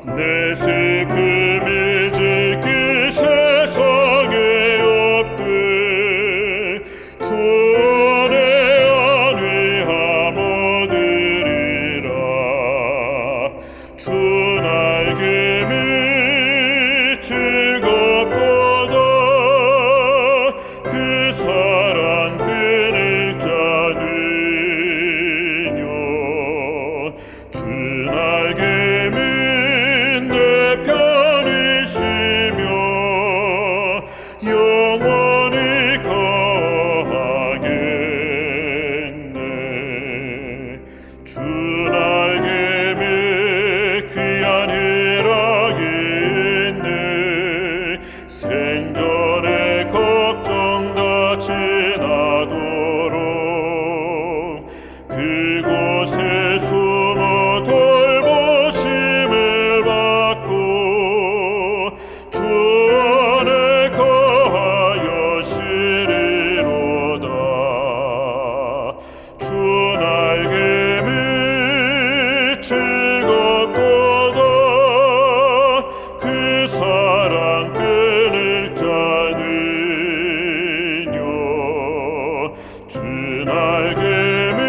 내 슬픔이 지키 세상에 없되 주 안에 안위함 얻으리라. 주 날개미 즐겁도다. 그 사랑 끊을 자는요. 주 날개미 내 편이시며 영원히 거하겠네. 주 날개미 귀한 희락이 있네. 생전에 걱정 다 지나도록 그곳에 숨어 돌보심을 받고 주 안에 거하여 쉬리로다. 주 날개미 즐겁도다. 그 사랑 끊을 자는요. 주 날개미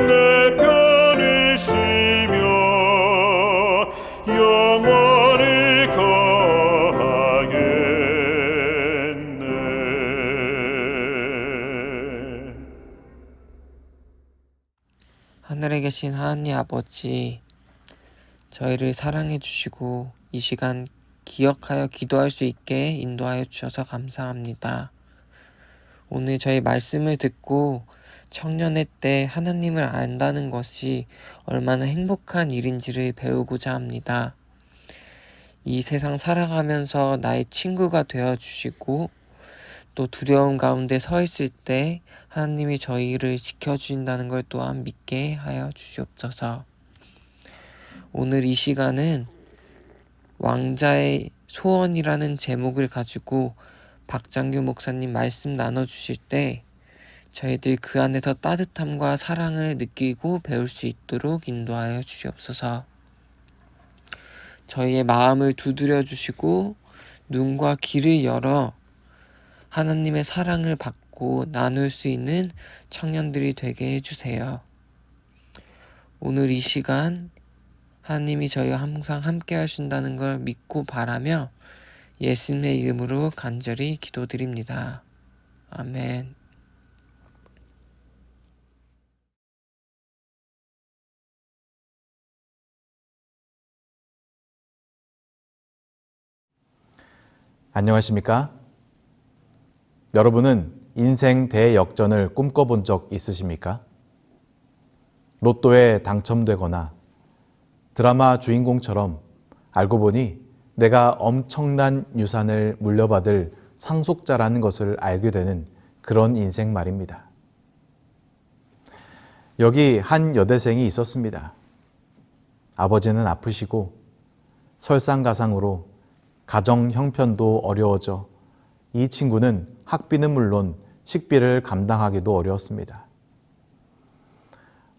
내 편이시며 영원히 거하겠네. 하늘에 계신 하나님 아버지, 저희를 사랑해 주시고 이 시간 기억하여 기도할 수 있게 인도하여 주셔서 감사합니다. 오늘 저희 말씀을 듣고 청년의 때 하나님을 안다는 것이 얼마나 행복한 일인지를 배우고자 합니다. 이 세상 살아가면서 나의 친구가 되어 주시고 또 두려움 가운데 서 있을 때 하나님이 저희를 지켜주신다는 걸 또한 믿게 하여 주시옵소서. 오늘 이 시간은 왕자의 소원이라는 제목을 가지고 박장규 목사님 말씀 나눠주실 때 저희들 그 안에서 따뜻함과 사랑을 느끼고 배울 수 있도록 인도하여 주시옵소서. 저희의 마음을 두드려 주시고 눈과 귀를 열어 하나님의 사랑을 받고 나눌 수 있는 청년들이 되게 해주세요. 오늘 이 시간 하나님이 저희와 항상 함께 하신다는 걸 믿고 바라며 예수님의 이름으로 간절히 기도드립니다. 아멘. 안녕하십니까? 여러분은 인생 대역전을 꿈꿔본 적 있으십니까? 로또에 당첨되거나 드라마 주인공처럼 알고 보니 내가 엄청난 유산을 물려받을 상속자라는 것을 알게 되는 그런 인생 말입니다. 여기 한 여대생이 있었습니다. 아버지는 아프시고 설상가상으로 가정 형편도 어려워져 이 친구는 학비는 물론 식비를 감당하기도 어려웠습니다.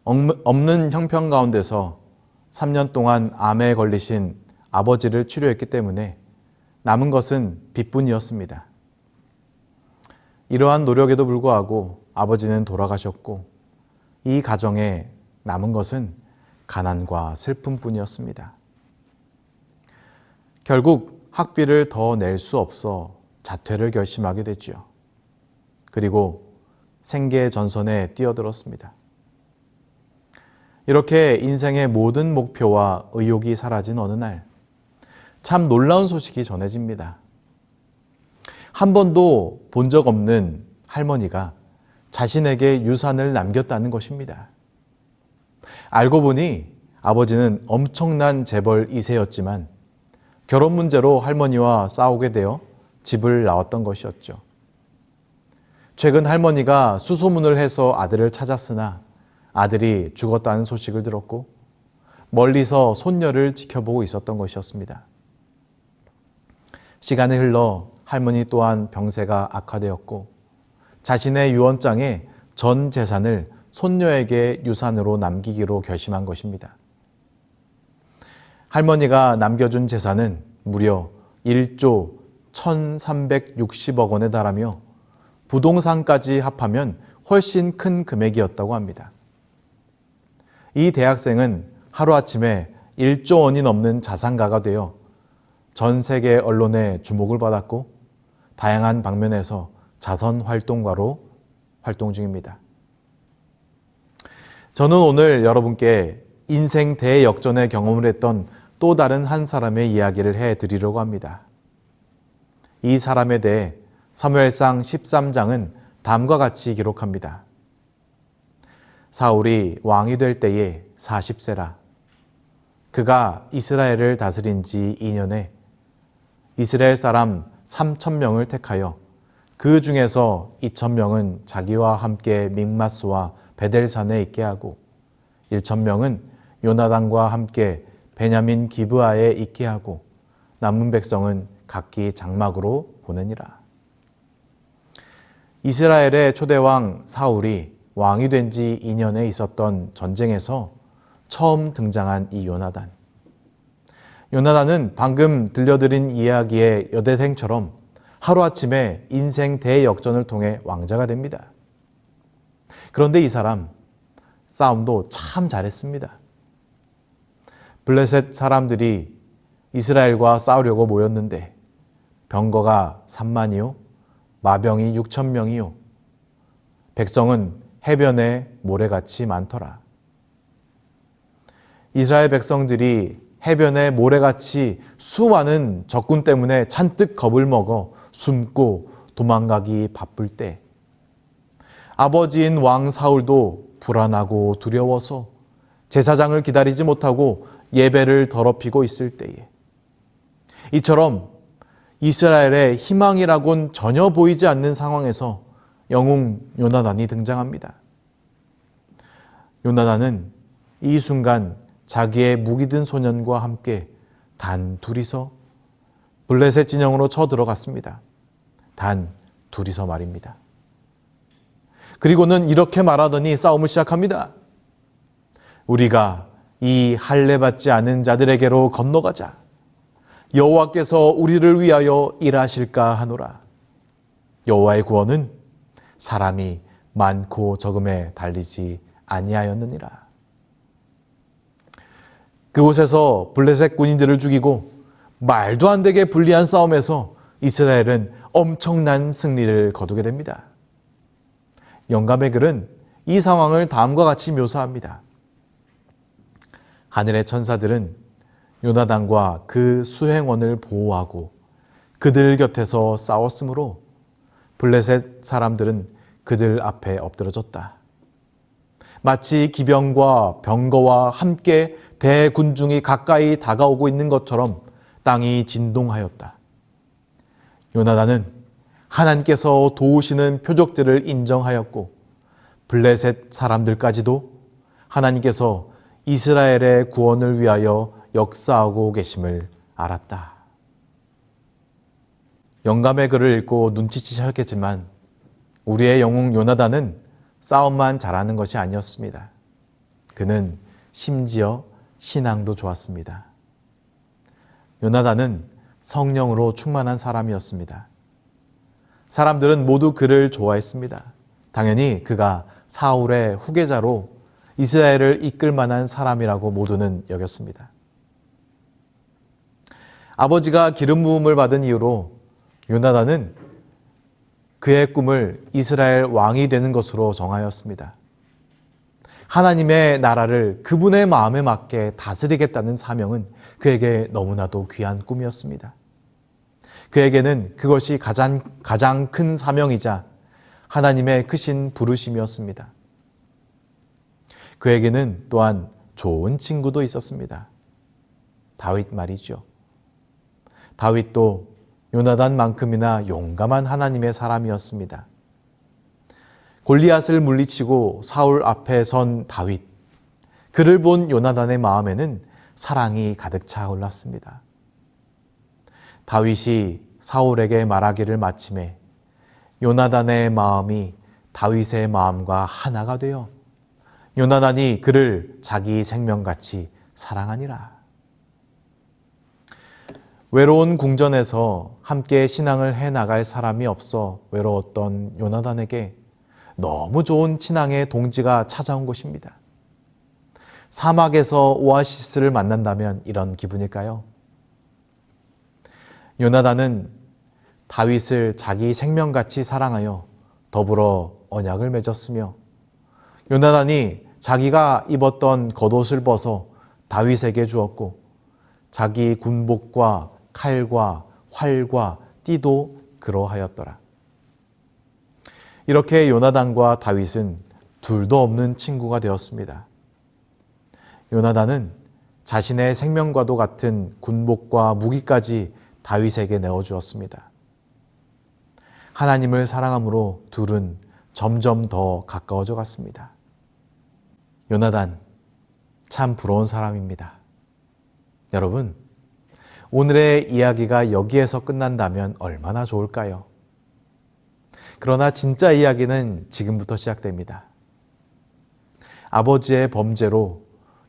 없는 형편 가운데서 3년 동안 암에 걸리신 아버지를 치료했기 때문에 남은 것은 빚뿐이었습니다. 이러한 노력에도 불구하고 아버지는 돌아가셨고 이 가정에 남은 것은 가난과 슬픔뿐이었습니다. 결국 학비를 더 낼 수 없어 자퇴를 결심하게 됐죠. 그리고 생계 전선에 뛰어들었습니다. 이렇게 인생의 모든 목표와 의욕이 사라진 어느 날, 참 놀라운 소식이 전해집니다. 한 번도 본 적 없는 할머니가 자신에게 유산을 남겼다는 것입니다. 알고 보니 아버지는 엄청난 재벌 2세였지만 결혼 문제로 할머니와 싸우게 되어 집을 나왔던 것이었죠. 최근 할머니가 수소문을 해서 아들을 찾았으나 아들이 죽었다는 소식을 들었고 멀리서 손녀를 지켜보고 있었던 것이었습니다. 시간이 흘러 할머니 또한 병세가 악화되었고 자신의 유언장에 전 재산을 손녀에게 유산으로 남기기로 결심한 것입니다. 할머니가 남겨준 재산은 무려 1조 1,360억 원에 달하며 부동산까지 합하면 훨씬 큰 금액이었다고 합니다. 이 대학생은 하루아침에 1조 원이 넘는 자산가가 되어 전 세계 언론의 주목을 받았고 다양한 방면에서 자선 활동가로 활동 중입니다. 저는 오늘 여러분께 인생 대역전의 경험을 했던 또 다른 한 사람의 이야기를 해드리려고 합니다. 이 사람에 대해 사무엘상 13장은 다음과 같이 기록합니다. 사울이 왕이 될 때에 40세라. 그가 이스라엘을 다스린 지 2년에 이스라엘 사람 3,000명을 택하여 그 중에서 2,000명은 자기와 함께 믹마스와 베델산에 있게 하고 1,000명은 요나단과 함께 베냐민 기브아에 있게 하고 남은 백성은 각기 장막으로 보내니라. 이스라엘의 초대왕 사울이 왕이 된 지 2년에 있었던 전쟁에서 처음 등장한 이 요나단. 요나단은 방금 들려드린 이야기의 여대생처럼 하루아침에 인생 대역전을 통해 왕자가 됩니다. 그런데 이 사람 싸움도 참 잘했습니다. 블레셋 사람들이 이스라엘과 싸우려고 모였는데 병거가 3만이요 마병이 6,000명이요 백성은 해변에 모래같이 많더라. 이스라엘 백성들이 해변에 모래같이 수많은 적군 때문에 잔뜩 겁을 먹어 숨고 도망가기 바쁠 때 아버지인 왕 사울도 불안하고 두려워서 제사장을 기다리지 못하고 예배를 더럽히고 있을 때에 이처럼 이스라엘의 희망이라곤 전혀 보이지 않는 상황에서 영웅 요나단이 등장합니다. 요나단은 이 순간 자기의 무기 든 소년과 함께 단 둘이서 블레셋 진영으로 쳐들어갔습니다. 단 둘이서 말입니다. 그리고는 이렇게 말하더니 싸움을 시작합니다. 우리가 이 할례 받지 않은 자들에게로 건너가자. 여호와께서 우리를 위하여 일하실까 하노라. 여호와의 구원은 사람이 많고 적음에 달리지 아니하였느니라. 그곳에서 블레셋 군인들을 죽이고 말도 안 되게 불리한 싸움에서 이스라엘은 엄청난 승리를 거두게 됩니다. 영감의 글은 이 상황을 다음과 같이 묘사합니다. 하늘의 천사들은 요나단과 그 수행원을 보호하고 그들 곁에서 싸웠으므로 블레셋 사람들은 그들 앞에 엎드러졌다. 마치 기병과 병거와 함께 대군중이 가까이 다가오고 있는 것처럼 땅이 진동하였다. 요나단은 하나님께서 도우시는 표적들을 인정하였고 블레셋 사람들까지도 하나님께서 이스라엘의 구원을 위하여 역사하고 계심을 알았다. 영감의 글을 읽고 눈치채셨겠지만 우리의 영웅 요나단은 싸움만 잘하는 것이 아니었습니다. 그는 심지어 신앙도 좋았습니다. 요나단은 성령으로 충만한 사람이었습니다. 사람들은 모두 그를 좋아했습니다. 당연히 그가 사울의 후계자로 이스라엘을 이끌 만한 사람이라고 모두는 여겼습니다. 아버지가 기름 부음을 받은 이후로 요나단은 그의 꿈을 이스라엘 왕이 되는 것으로 정하였습니다. 하나님의 나라를 그분의 마음에 맞게 다스리겠다는 사명은 그에게 너무나도 귀한 꿈이었습니다. 그에게는 그것이 가장 큰 사명이자 하나님의 크신 부르심이었습니다. 그에게는 또한 좋은 친구도 있었습니다. 다윗 말이죠. 다윗도 요나단만큼이나 용감한 하나님의 사람이었습니다. 골리앗을 물리치고 사울 앞에 선 다윗, 그를 본 요나단의 마음에는 사랑이 가득 차올랐습니다. 다윗이 사울에게 말하기를 마침에 요나단의 마음이 다윗의 마음과 하나가 되어 요나단이 그를 자기 생명같이 사랑하니라. 외로운 궁전에서 함께 신앙을 해나갈 사람이 없어 외로웠던 요나단에게 너무 좋은 신앙의 동지가 찾아온 것입니다. 사막에서 오아시스를 만난다면 이런 기분일까요? 요나단은 다윗을 자기 생명같이 사랑하여 더불어 언약을 맺었으며, 요나단이 자기가 입었던 겉옷을 벗어 다윗에게 주었고, 자기 군복과 칼과 활과 띠도 그러하였더라. 이렇게 요나단과 다윗은 둘도 없는 친구가 되었습니다. 요나단은 자신의 생명과도 같은 군복과 무기까지 다윗에게 내어주었습니다. 하나님을 사랑함으로 둘은 점점 더 가까워져 갔습니다. 요나단, 참 부러운 사람입니다. 여러분, 오늘의 이야기가 여기에서 끝난다면 얼마나 좋을까요? 그러나 진짜 이야기는 지금부터 시작됩니다. 아버지의 범죄로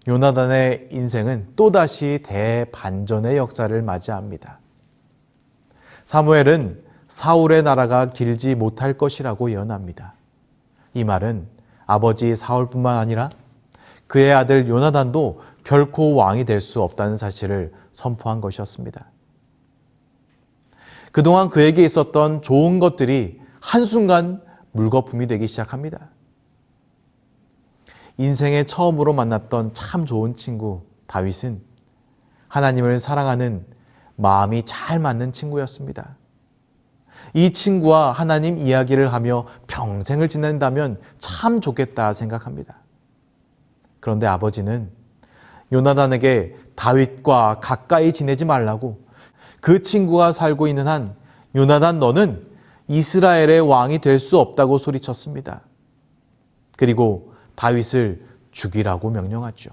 요나단의 인생은 또다시 대반전의 역사를 맞이합니다. 사무엘은 사울의 나라가 길지 못할 것이라고 예언합니다. 이 말은 아버지 사울뿐만 아니라 그의 아들 요나단도 결코 왕이 될 수 없다는 사실을 선포한 것이었습니다. 그동안 그에게 있었던 좋은 것들이 한순간 물거품이 되기 시작합니다. 인생에 처음으로 만났던 참 좋은 친구 다윗은 하나님을 사랑하는 마음이 잘 맞는 친구였습니다. 이 친구와 하나님 이야기를 하며 평생을 지낸다면 참 좋겠다 생각합니다. 그런데 아버지는 요나단에게 다윗과 가까이 지내지 말라고, 그 친구가 살고 있는 한 요나단 너는 이스라엘의 왕이 될 수 없다고 소리쳤습니다. 그리고 다윗을 죽이라고 명령하죠.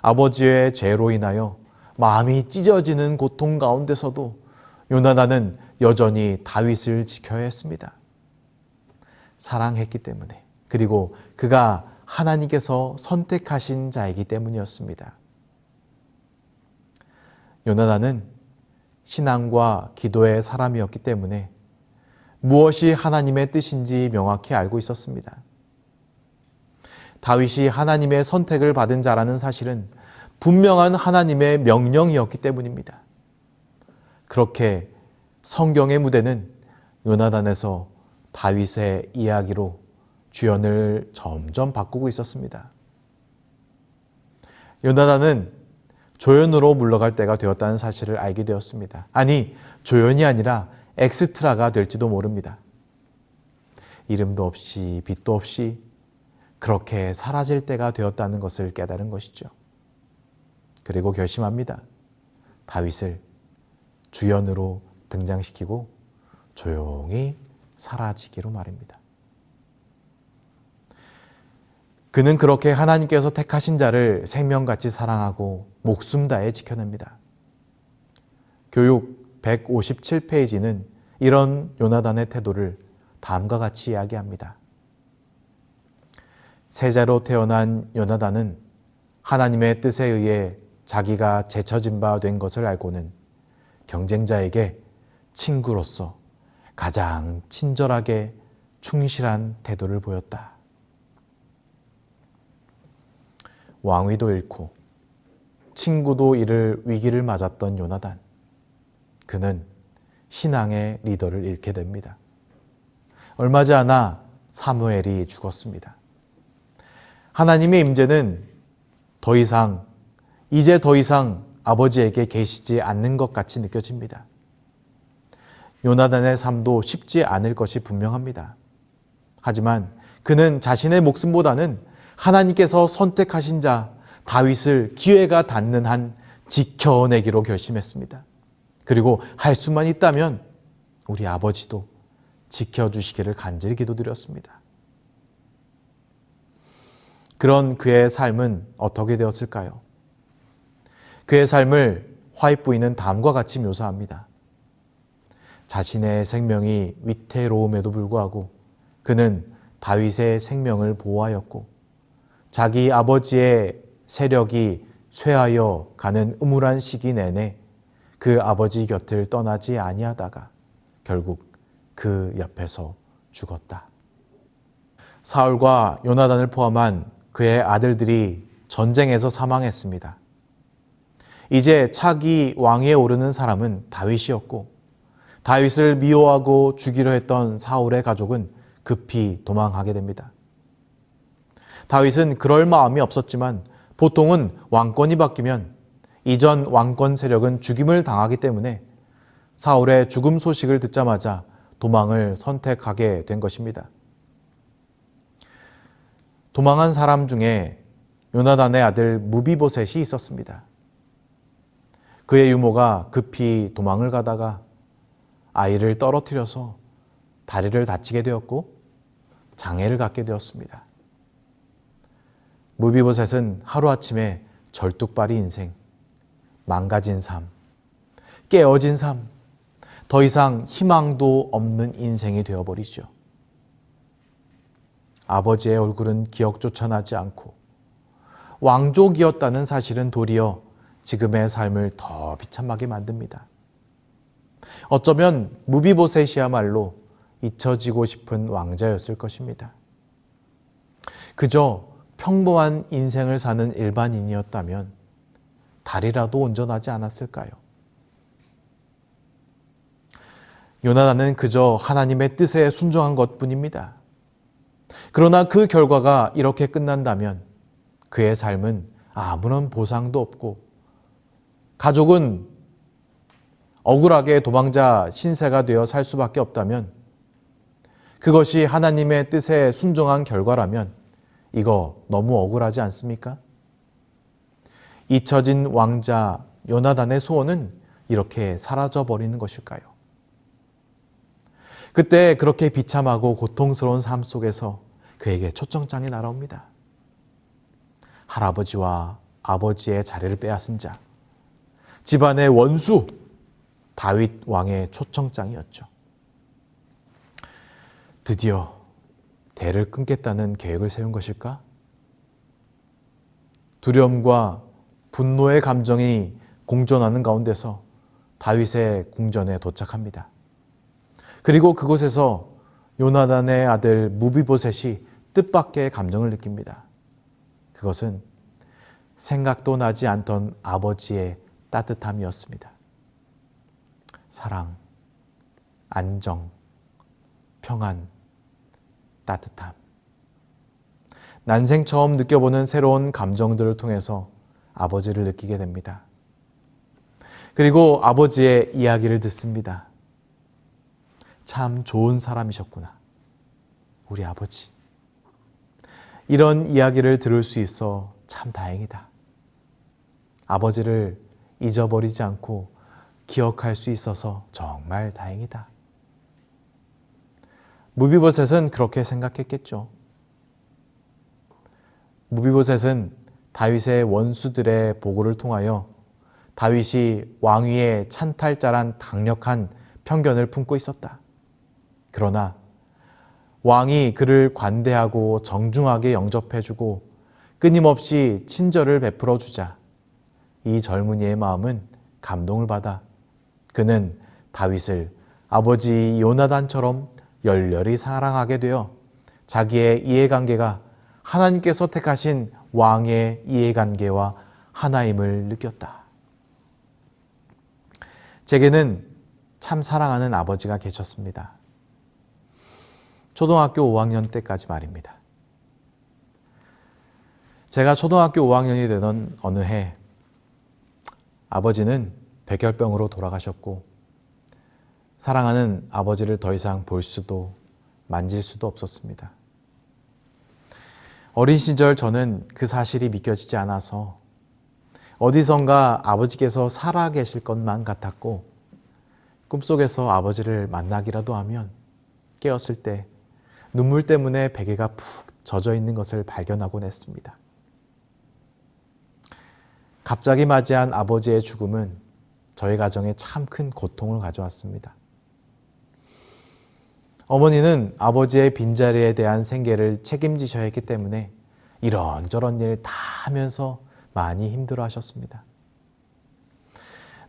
아버지의 죄로 인하여 마음이 찢어지는 고통 가운데서도 요나단은 여전히 다윗을 지켜야 했습니다. 사랑했기 때문에, 그리고 그가 하나님께서 선택하신 자이기 때문이었습니다. 요나단은 신앙과 기도의 사람이었기 때문에 무엇이 하나님의 뜻인지 명확히 알고 있었습니다. 다윗이 하나님의 선택을 받은 자라는 사실은 분명한 하나님의 명령이었기 때문입니다. 그렇게 성경의 무대는 요나단에서 다윗의 이야기로 주연을 점점 바꾸고 있었습니다. 요나단은 조연으로 물러갈 때가 되었다는 사실을 알게 되었습니다. 아니, 조연이 아니라 엑스트라가 될지도 모릅니다. 이름도 없이 빛도 없이 그렇게 사라질 때가 되었다는 것을 깨달은 것이죠. 그리고 결심합니다. 다윗을 주연으로 등장시키고 조용히 사라지기로 말입니다. 그는 그렇게 하나님께서 택하신 자를 생명같이 사랑하고 목숨 다해 지켜냅니다. 교육 157페이지는 이런 요나단의 태도를 다음과 같이 이야기합니다. 세자로 태어난 요나단은 하나님의 뜻에 의해 자기가 제쳐진 바 된 것을 알고는 경쟁자에게 친구로서 가장 친절하게 충실한 태도를 보였다. 왕위도 잃고 친구도 잃을 위기를 맞았던 요나단. 그는 신앙의 리더를 잃게 됩니다. 얼마 지 않아 사무엘이 죽었습니다. 하나님의 임재는 이제 더 이상 아버지에게 계시지 않는 것 같이 느껴집니다. 요나단의 삶도 쉽지 않을 것이 분명합니다. 하지만 그는 자신의 목숨보다는 하나님께서 선택하신 자 다윗을 기회가 닿는 한 지켜내기로 결심했습니다. 그리고 할 수만 있다면 우리 아버지도 지켜주시기를 간절히 기도드렸습니다. 그런 그의 삶은 어떻게 되었을까요? 그의 삶을 화이트 부인은 다음과 같이 묘사합니다. 자신의 생명이 위태로움에도 불구하고 그는 다윗의 생명을 보호하였고 자기 아버지의 세력이 쇠하여 가는 음울한 시기 내내 그 아버지 곁을 떠나지 아니하다가 결국 그 옆에서 죽었다. 사울과 요나단을 포함한 그의 아들들이 전쟁에서 사망했습니다. 이제 차기 왕위에 오르는 사람은 다윗이었고, 다윗을 미워하고 죽이려 했던 사울의 가족은 급히 도망하게 됩니다. 다윗은 그럴 마음이 없었지만 보통은 왕권이 바뀌면 이전 왕권 세력은 죽임을 당하기 때문에 사울의 죽음 소식을 듣자마자 도망을 선택하게 된 것입니다. 도망한 사람 중에 요나단의 아들 무비보셋이 있었습니다. 그의 유모가 급히 도망을 가다가 아이를 떨어뜨려서 다리를 다치게 되었고 장애를 갖게 되었습니다. 무비보셋은 하루아침에 절뚝발이 인생, 망가진 삶, 깨어진 삶, 더 이상 희망도 없는 인생이 되어버리죠. 아버지의 얼굴은 기억조차 나지 않고 왕족이었다는 사실은 도리어 지금의 삶을 더 비참하게 만듭니다. 어쩌면 무비보셋이야말로 잊혀지고 싶은 왕자였을 것입니다. 그저 평범한 인생을 사는 일반인이었다면 다리라도 온전하지 않았을까요? 요나단은 그저 하나님의 뜻에 순종한 것뿐입니다. 그러나 그 결과가 이렇게 끝난다면 그의 삶은 아무런 보상도 없고 가족은 억울하게 도망자 신세가 되어 살 수밖에 없다면, 그것이 하나님의 뜻에 순종한 결과라면 이거 너무 억울하지 않습니까? 잊혀진 왕자 요나단의 소원은 이렇게 사라져버리는 것일까요? 그때 그렇게 비참하고 고통스러운 삶 속에서 그에게 초청장이 날아옵니다. 할아버지와 아버지의 자리를 빼앗은 자, 집안의 원수 다윗 왕의 초청장이었죠. 드디어 대를 끊겠다는 계획을 세운 것일까? 두려움과 분노의 감정이 공존하는 가운데서 다윗의 궁전에 도착합니다. 그리고 그곳에서 요나단의 아들 무비보셋이 뜻밖의 감정을 느낍니다. 그것은 생각도 나지 않던 아버지의 따뜻함이었습니다. 사랑, 안정, 평안, 따뜻함. 난생 처음 느껴보는 새로운 감정들을 통해서 아버지를 느끼게 됩니다. 그리고 아버지의 이야기를 듣습니다. 참 좋은 사람이셨구나, 우리 아버지. 이런 이야기를 들을 수 있어 참 다행이다. 아버지를 잊어버리지 않고 기억할 수 있어서 정말 다행이다. 무비보셋은 그렇게 생각했겠죠. 무비보셋은 다윗의 원수들의 보고를 통하여 다윗이 왕위의 찬탈자란 강력한 편견을 품고 있었다. 그러나 왕이 그를 관대하고 정중하게 영접해주고 끊임없이 친절을 베풀어주자 이 젊은이의 마음은 감동을 받아 그는 다윗을 아버지 요나단처럼 열렬히 사랑하게 되어 자기의 이해관계가 하나님께서 택하신 왕의 이해관계와 하나임을 느꼈다. 제게는 참 사랑하는 아버지가 계셨습니다. 초등학교 5학년 때까지 말입니다. 제가 초등학교 5학년이 되던 어느 해 아버지는 백혈병으로 돌아가셨고 사랑하는 아버지를 더 이상 볼 수도 만질 수도 없었습니다. 어린 시절 저는 그 사실이 믿겨지지 않아서 어디선가 아버지께서 살아 계실 것만 같았고 꿈속에서 아버지를 만나기라도 하면 깨었을 때 눈물 때문에 베개가 푹 젖어 있는 것을 발견하곤 했습니다. 갑자기 맞이한 아버지의 죽음은 저희 가정에 참 큰 고통을 가져왔습니다. 어머니는 아버지의 빈자리에 대한 생계를 책임지셔야 했기 때문에 이런저런 일 다 하면서 많이 힘들어 하셨습니다.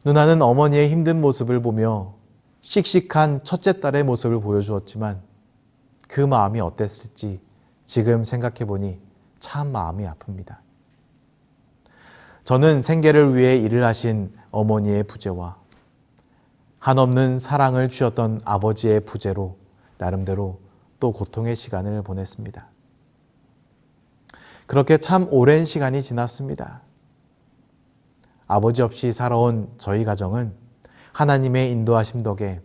누나는 어머니의 힘든 모습을 보며 씩씩한 첫째 딸의 모습을 보여주었지만 그 마음이 어땠을지 지금 생각해보니 참 마음이 아픕니다. 저는 생계를 위해 일을 하신 어머니의 부재와 한없는 사랑을 주셨던 아버지의 부재로 나름대로 또 고통의 시간을 보냈습니다. 그렇게 참 오랜 시간이 지났습니다. 아버지 없이 살아온 저희 가정은 하나님의 인도하심 덕에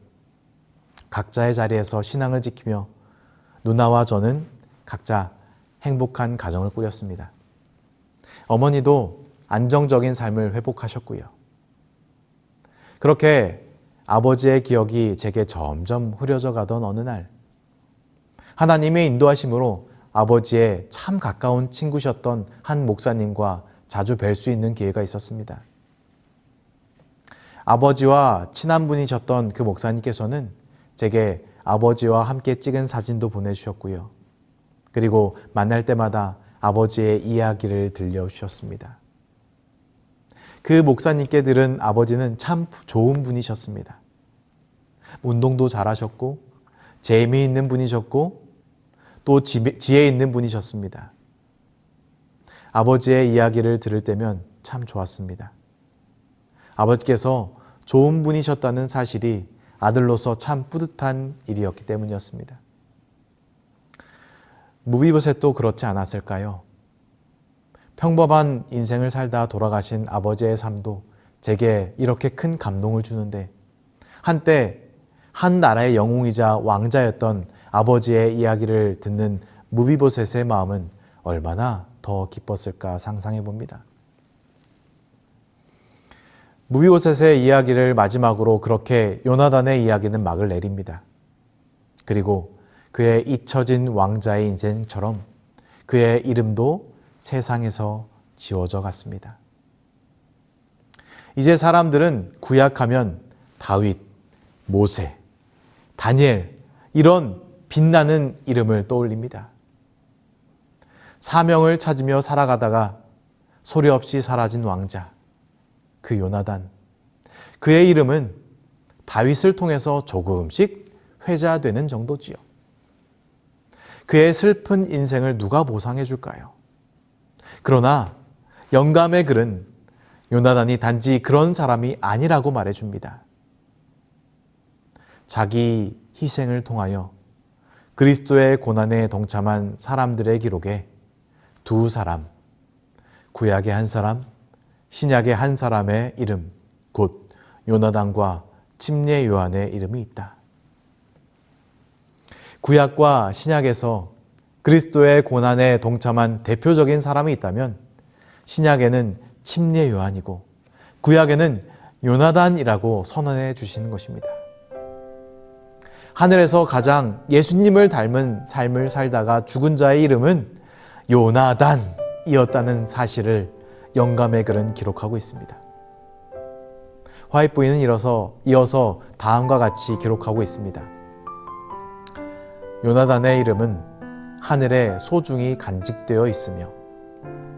각자의 자리에서 신앙을 지키며 누나와 저는 각자 행복한 가정을 꾸렸습니다. 어머니도 안정적인 삶을 회복하셨고요. 그렇게 아버지의 기억이 제게 점점 흐려져 가던 어느 날 하나님의 인도하심으로 아버지의 참 가까운 친구셨던 한 목사님과 자주 뵐 수 있는 기회가 있었습니다. 아버지와 친한 분이셨던 그 목사님께서는 제게 아버지와 함께 찍은 사진도 보내주셨고요. 그리고 만날 때마다 아버지의 이야기를 들려주셨습니다. 그 목사님께 들은 아버지는 참 좋은 분이셨습니다. 운동도 잘하셨고 재미있는 분이셨고 또 지혜 있는 분이셨습니다. 아버지의 이야기를 들을 때면 참 좋았습니다. 아버지께서 좋은 분이셨다는 사실이 아들로서 참 뿌듯한 일이었기 때문이었습니다. 무비보셋도 그렇지 않았을까요? 평범한 인생을 살다 돌아가신 아버지의 삶도 제게 이렇게 큰 감동을 주는데 한때 한 나라의 영웅이자 왕자였던 아버지의 이야기를 듣는 무비보셋의 마음은 얼마나 더 기뻤을까 상상해 봅니다. 무비보셋의 이야기를 마지막으로 그렇게 요나단의 이야기는 막을 내립니다. 그리고 그의 잊혀진 왕자의 인생처럼 그의 이름도 세상에서 지워져 갔습니다. 이제 사람들은 구약하면 다윗, 모세, 다니엘 이런 빛나는 이름을 떠올립니다. 사명을 찾으며 살아가다가 소리 없이 사라진 왕자, 그 요나단. 그의 이름은 다윗을 통해서 조금씩 회자되는 정도지요. 그의 슬픈 인생을 누가 보상해 줄까요? 그러나 영감의 글은 요나단이 단지 그런 사람이 아니라고 말해줍니다. 자기 희생을 통하여 그리스도의 고난에 동참한 사람들의 기록에 두 사람, 구약의 한 사람, 신약의 한 사람의 이름, 곧 요나단과 침례 요한의 이름이 있다. 구약과 신약에서 그리스도의 고난에 동참한 대표적인 사람이 있다면 신약에는 침례 요한이고 구약에는 요나단이라고 선언해 주시는 것입니다. 하늘에서 가장 예수님을 닮은 삶을 살다가 죽은 자의 이름은 요나단이었다는 사실을 영감의 글은 기록하고 있습니다. 화이트보이는 이어서 다음과 같이 기록하고 있습니다. 요나단의 이름은 하늘에 소중히 간직되어 있으며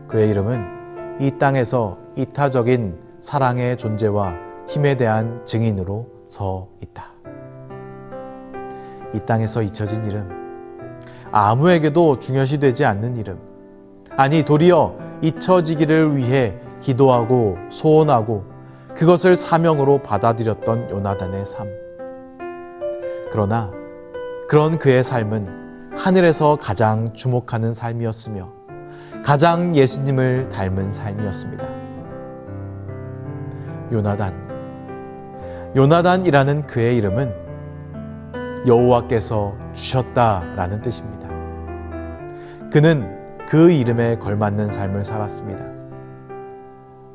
그의 이름은 이 땅에서 이타적인 사랑의 존재와 힘에 대한 증인으로 서 있다. 이 땅에서 잊혀진 이름, 아무에게도 중요시되지 않는 이름, 아니 도리어 잊혀지기를 위해 기도하고 소원하고 그것을 사명으로 받아들였던 요나단의 삶. 그러나 그런 그의 삶은 하늘에서 가장 주목하는 삶이었으며 가장 예수님을 닮은 삶이었습니다. 요나단이라는 그의 이름은 여호와께서 주셨다라는 뜻입니다. 그는 그 이름에 걸맞는 삶을 살았습니다.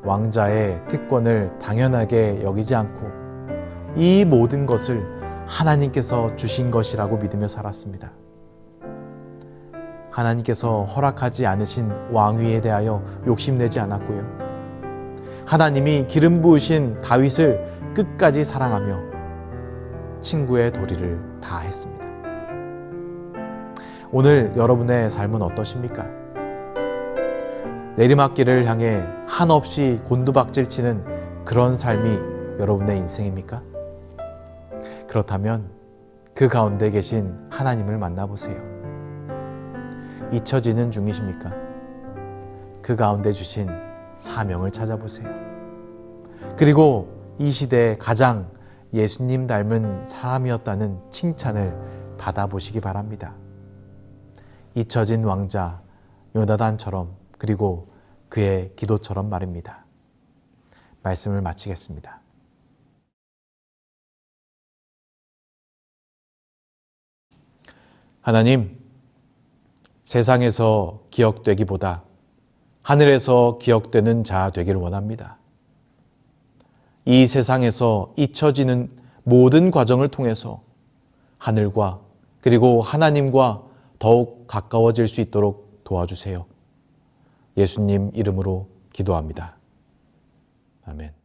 왕자의 특권을 당연하게 여기지 않고 이 모든 것을 하나님께서 주신 것이라고 믿으며 살았습니다. 하나님께서 허락하지 않으신 왕위에 대하여 욕심내지 않았고요. 하나님이 기름 부으신 다윗을 끝까지 사랑하며 친구의 도리를 다했습니다. 오늘 여러분의 삶은 어떠십니까? 내리막길을 향해 한없이 곤두박질치는 그런 삶이 여러분의 인생입니까? 그렇다면 그 가운데 계신 하나님을 만나보세요. 잊혀지는 중이십니까? 그 가운데 주신 사명을 찾아보세요. 그리고 이 시대에 가장 예수님 닮은 사람이었다는 칭찬을 받아보시기 바랍니다. 잊혀진 왕자 요나단처럼, 그리고 그의 기도처럼 말입니다. 말씀을 마치겠습니다. 하나님, 세상에서 기억되기보다 하늘에서 기억되는 자 되기를 원합니다. 이 세상에서 잊혀지는 모든 과정을 통해서 하늘과 그리고 하나님과 더욱 가까워질 수 있도록 도와주세요. 예수님 이름으로 기도합니다. 아멘.